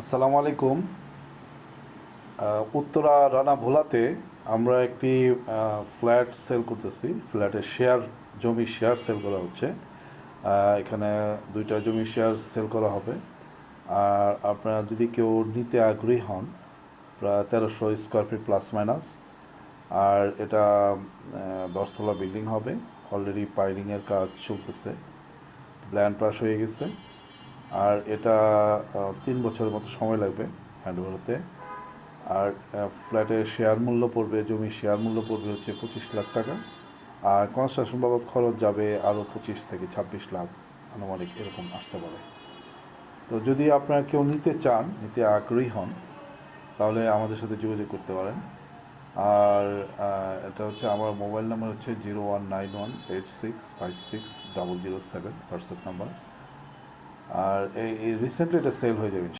আসসালামু আলাইকুম। উত্তরা রানা ভোলাতে আমরা একটি ফ্ল্যাট সেল করতেছি। ফ্ল্যাটের জমি শেয়ার সেল করা হচ্ছে। এখানে দুইটা জমি শেয়ার সেল করা হবে। আর আপনারা যদি কেউ নিতে আগ্রহী হন, প্রায় 1300 স্কোয়ার ফিট প্লাস মাইনাস। আর এটা 10 তলা বিল্ডিং হবে। অলরেডি পাইলিংয়ের কাজ চলতেছে, ল্যান্ড পাস হয়ে গেছে। আর এটা 3 বছরের মতো সময় লাগবে হ্যান্ডওভার হতে। আর ফ্ল্যাটের শেয়ার মূল্য পড়বে, জমির শেয়ার মূল্য পড়বে হচ্ছে 25 লাখ টাকা। আর কনস্ট্রাকশন বাবদ খরচ যাবে আরও 25 থেকে 26 লাখ, আনুমানিক এরকম আসতে পারে। তো যদি আপনারা কেউ নিতে আগ্রহী হন, তাহলে আমাদের সাথে যোগাযোগ করতে পারেন। আর এটা হচ্ছে আমার মোবাইল নাম্বার হচ্ছে 019186560007, হোয়াটসঅ্যাপ নাম্বার। আর এই রিসেন্টলি এটা সেল হয়ে যাবে।